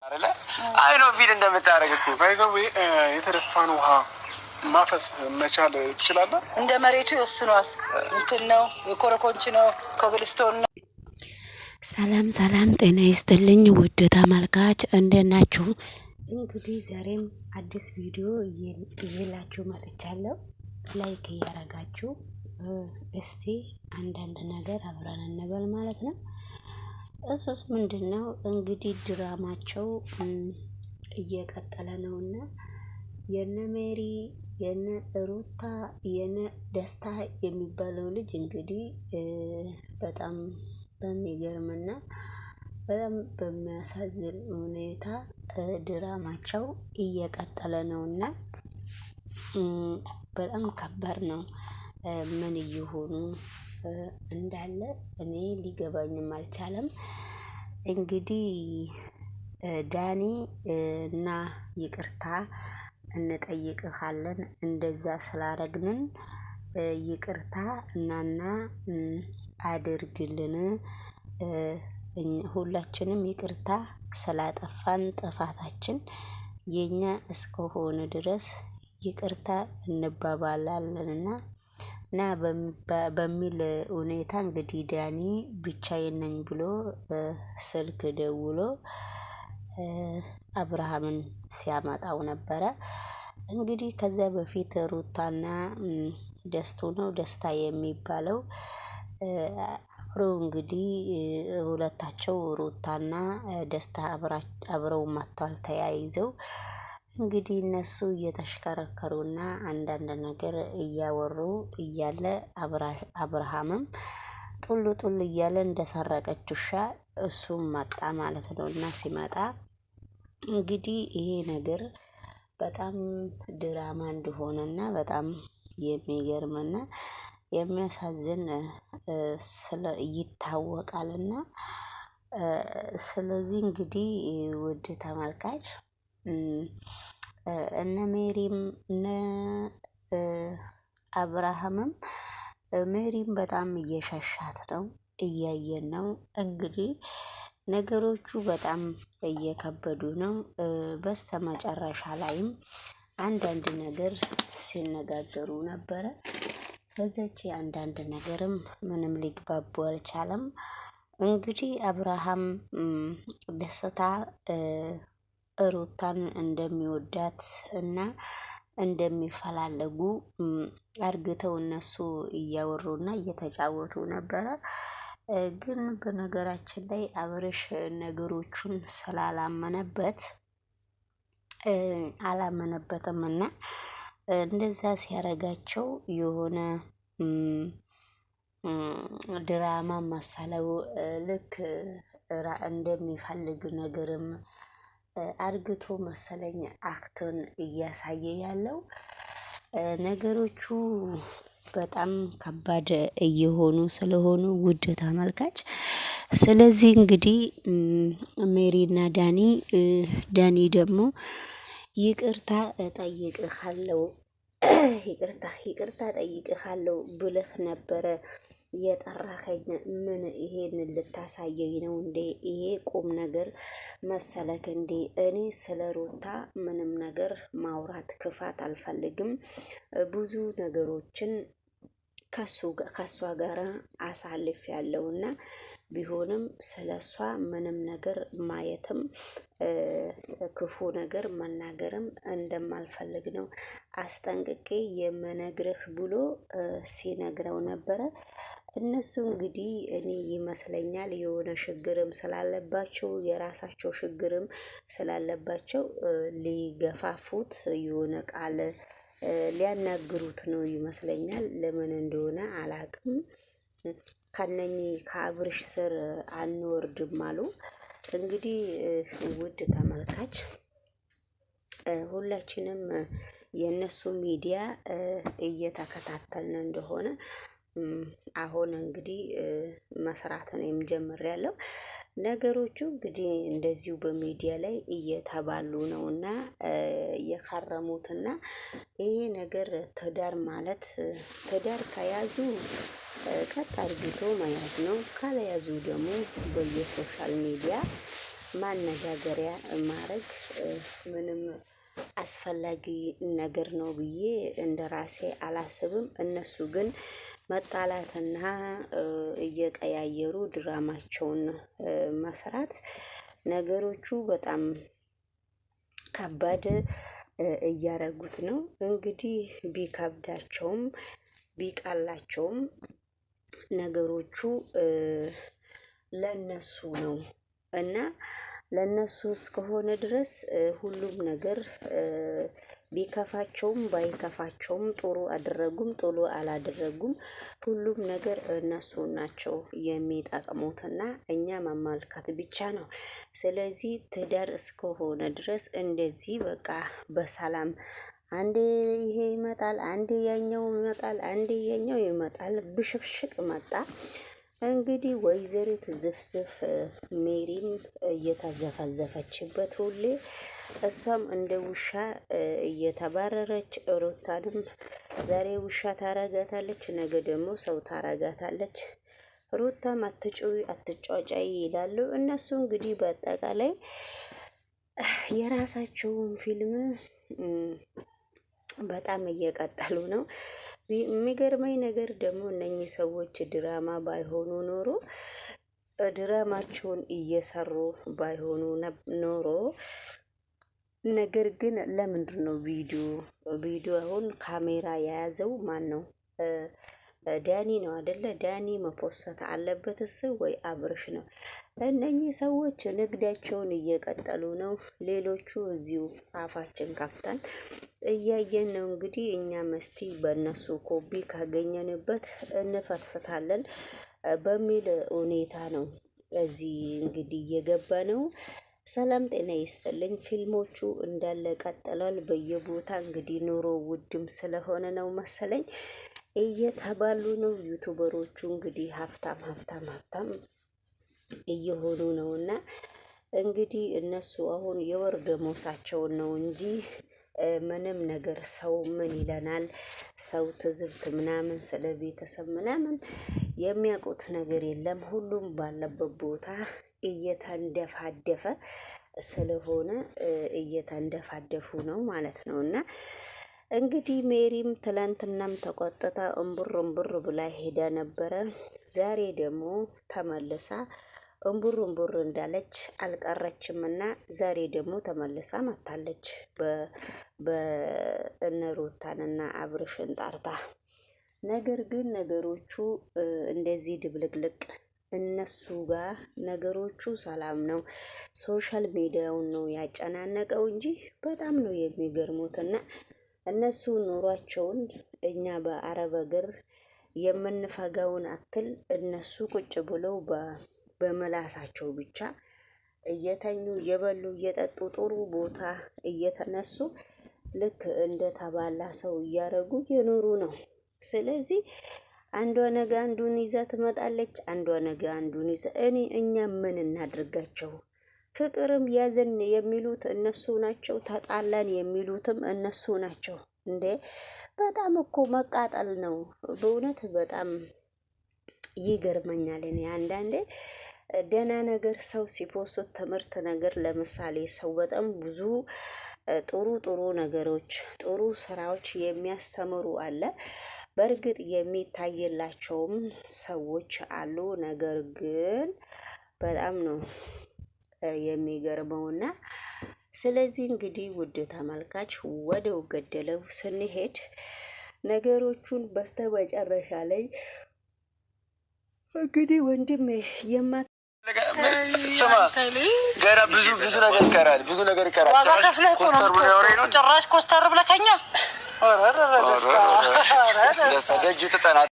አይደለ? አይ ነው ፊል እንደምታረግ እኮ ባይዘው የተደፋን ውሃ ማፈስ መቻል ትችላለህ። እንደ መሬቱ ይወስኗል። እንትን ነው የኮረኮንች ነው ኮብልስቶን ነው። ሰላም ሰላም፣ ጤና ይስጥልኝ ውድ ተመልካች እንደት ናችሁ? እንግዲህ ዛሬም አዲስ ቪዲዮ እየላችሁ መጥቻለሁ። ላይክ እያረጋችሁ እስቲ አንዳንድ ነገር አብረን እንበል ማለት ነው። እሱስ ምንድነው እንግዲህ ድራማቸው እየቀጠለ ነውና የነ ሜሪ የነ ሩታ የነ ደስታ የሚባለው ልጅ እንግዲህ በጣም በሚገርምና በጣም በሚያሳዝን ሁኔታ ድራማቸው እየቀጠለ ነውና በጣም ከባድ ነው። ምን እየሆኑ እንዳለ እኔ ሊገባኝም አልቻለም። እንግዲህ ዳኒ እና ይቅርታ እንጠይቅሃለን እንደዛ ስላረግንን ይቅርታ እናና አድርግልን። ሁላችንም ይቅርታ ስላጠፋን ጥፋታችን የኛ እስከሆነ ድረስ ይቅርታ እንባባላለንና እና በሚል ሁኔታ እንግዲህ ዳኒ ብቻዬን ነኝ ብሎ ስልክ ደውሎ አብርሃምን ሲያመጣው ነበረ። እንግዲህ ከዛ በፊት ሩታና ደስታ የሚባለው አብረው እንግዲህ ሁለታቸው ሩታና ደስታ አብረው መጥተዋል ተያይዘው። እንግዲህ እነሱ እየተሽከረከሩና አንዳንድ ነገር እያወሩ እያለ አብርሃምም ጡል እያለ እንደሰረቀች ውሻ እሱም መጣ ማለት ነው። እና ሲመጣ እንግዲህ ይሄ ነገር በጣም ድራማ እንደሆነና በጣም የሚገርምና የሚያሳዝን ይታወቃልና ስለዚህ እንግዲህ ውድ ተመልካች እነ ሜሪም እነ አብርሃምም ሜሪም በጣም እየሸሻት ነው፣ እያየን ነው። እንግዲህ ነገሮቹ በጣም እየከበዱ ነው። በስተመጨረሻ ላይም አንዳንድ ነገር ሲነጋገሩ ነበረ። በዛች አንዳንድ ነገርም ምንም ሊግባቡ አልቻለም። እንግዲህ አብርሃም ደስታ ሩታን እንደሚወዳት እና እንደሚፈላለጉ አርግተው እነሱ እያወሩና እየተጫወቱ ነበረ። ግን በነገራችን ላይ አብርሽ ነገሮቹን አላመነበትም እና እንደዛ ሲያረጋቸው የሆነ ድራማ መሰለው። ልክ እንደሚፈልግ ነገርም አርግቶ መሰለኝ አክቶን እያሳየ ያለው። ነገሮቹ በጣም ከባድ እየሆኑ ስለሆኑ ውድ ተመልካች፣ ስለዚህ እንግዲህ ሜሪና ዳኒ ደግሞ ይቅርታ እጠይቅሃለሁ ብለህ ነበረ የጠራኸኝ። ምን ይሄንን ልታሳየኝ ነው እንዴ? ይሄ ቁም ነገር መሰለክ እንዴ? እኔ ስለ ሩታ ምንም ነገር ማውራት ክፋት አልፈልግም። ብዙ ነገሮችን ከሷ ጋር አሳልፍ ያለውና ቢሆንም ስለሷ ምንም ነገር ማየትም ክፉ ነገር መናገርም እንደማልፈልግ ነው አስጠንቅቄ የምነግርህ ብሎ ሲነግረው ነበረ። እነሱ እንግዲህ እኔ ይመስለኛል የሆነ ችግርም ስላለባቸው የራሳቸው ችግርም ስላለባቸው ሊገፋፉት የሆነ ቃል ሊያናግሩት ነው ይመስለኛል። ለምን እንደሆነ አላቅም። ከነኚህ ከአብርሽ ስር አንወርድም አሉ። እንግዲህ ውድ ተመልካች ሁላችንም የነሱ ሚዲያ እየተከታተልን እንደሆነ አሁን እንግዲህ መስራትን ጀምሬያለሁ። ነገሮቹ እንግዲህ እንደዚሁ በሚዲያ ላይ እየተባሉ ነውና የከረሙትና ይሄ ነገር ትዳር ማለት ትዳር ከያዙ ቀጥ አድርጎ መያዝ ነው። ካልያዙ ደግሞ በየሶሻል ሚዲያ ማነጋገሪያ ማድረግ ምንም አስፈላጊ ነገር ነው ብዬ እንደራሴ አላስብም። እነሱ ግን መጣላትና እየቀያየሩ ድራማቸውን መስራት ነገሮቹ በጣም ከባድ እያረጉት ነው። እንግዲህ ቢከብዳቸውም ቢቃላቸውም ነገሮቹ ለነሱ ነው እና ለነሱ እስከሆነ ድረስ ሁሉም ነገር ቢከፋቸውም ባይከፋቸውም ጥሩ አደረጉም ጥሩ አላደረጉም ሁሉም ነገር እነሱ ናቸው የሚጠቅሙትና እኛ መመልከት ብቻ ነው። ስለዚህ ትዳር እስከሆነ ድረስ እንደዚህ በቃ በሰላም አንዴ ይሄ ይመጣል፣ አንዴ ያኛው ይመጣል፣ አንዴ ያኛው ይመጣል፣ ብሽሽቅ መጣ። እንግዲህ ወይዘሪት ዝፍዝፍ ሜሪም እየተዘፈዘፈችበት ሁሌ እሷም እንደ ውሻ እየተባረረች ሩታንም ዛሬ ውሻ ታረጋታለች፣ ነገ ደግሞ ሰው ታረጋታለች። ሩታም አትጩይ አትጫጫይ ይላሉ እነሱ። እንግዲህ በአጠቃላይ የራሳቸውን ፊልም በጣም እየቀጠሉ ነው። የሚገርመኝ ነገር ደግሞ እነኚህ ሰዎች ድራማ ባይሆኑ ኖሮ ድራማቸውን እየሰሩ ባይሆኑ ኖሮ ነገር ግን ለምንድን ነው ቪዲዮ አሁን ካሜራ የያዘው ማን ነው? ዳኒ ነው አይደለ? ዳኒ መፖሰት አለበት እሱ ወይ አብርሽ ነው? እነኚህ ሰዎች ንግዳቸውን እየቀጠሉ ነው። ሌሎቹ እዚሁ አፋችን ከፍተን እያየን ነው። እንግዲህ እኛ መስቲ በእነሱ ኮቢ ካገኘንበት እንፈትፍታለን በሚል ሁኔታ ነው እዚህ እንግዲህ እየገባ ነው። ሰላም ጤና ይስጥልኝ። ፊልሞቹ እንዳለ ቀጥሏል። በየቦታ እንግዲህ ኑሮ ውድም ስለሆነ ነው መሰለኝ እየተባሉ ነው። ዩቱበሮቹ እንግዲህ ሀብታም እየሆኑ ነውና እንግዲህ እነሱ አሁን የወር ደመወዛቸውን ነው እንጂ ምንም ነገር ሰው ምን ይለናል፣ ሰው ትዝብት ምናምን ስለ ቤተሰብ ምናምን የሚያውቁት ነገር የለም። ሁሉም ባለበት ቦታ እየተንደፋደፈ ስለሆነ እየተንደፋደፉ ነው ማለት ነው። እና እንግዲህ ሜሪም ትላንትናም ተቆጥታ እምቡር ብላ ሄዳ ነበረ። ዛሬ ደግሞ ተመልሳ እምቡር እንዳለች አልቀረችምና ዛሬ ደግሞ ተመልሳ መታለች በእነሩታንና አብርሽን ጣርታ። ነገር ግን ነገሮቹ እንደዚህ ድብልቅልቅ እነሱ ጋር ነገሮቹ ሰላም ነው። ሶሻል ሚዲያውን ነው ያጨናነቀው እንጂ በጣም ነው የሚገርሙትና እነሱ ኑሯቸውን እኛ በአረብ ሀገር የምንፈጋውን አክል እነሱ ቁጭ ብለው በመላሳቸው ብቻ እየተኙ እየበሉ እየጠጡ ጥሩ ቦታ እየተነሱ ልክ እንደ ተባላ ሰው እያረጉ እየኖሩ ነው። ስለዚህ አንዷ ነገ አንዱን ይዛ ትመጣለች፣ አንዷ ነገ አንዱን ይዛ እኛ ምን እናድርጋቸው? ፍቅርም ያዘን የሚሉት እነሱ ናቸው። ተጣላን የሚሉትም እነሱ ናቸው። እንዴ በጣም እኮ መቃጠል ነው በእውነት በጣም ይገርመኛል። እኔ አንዳንዴ ደህና ነገር ሰው ሲፖስት ትምህርት ነገር ለምሳሌ ሰው በጣም ብዙ ጥሩ ነገሮች ጥሩ ስራዎች የሚያስተምሩ አለ። በእርግጥ የሚታየላቸውም ሰዎች አሉ። ነገር ግን በጣም ነው የሚገርመውና ስለዚህ እንግዲህ ውድ ተመልካች ወደው ገደለው ስንሄድ ነገሮቹን በስተመጨረሻ ላይ እንግዲህ ወንድም ስማ ገና ብዙ ነገር ይቀራል። ዋጋ ከፍለህ እኮ ነው ጭራሽ ኮስተር ብለህ ከኛ ደስታ ደጅ ትጠና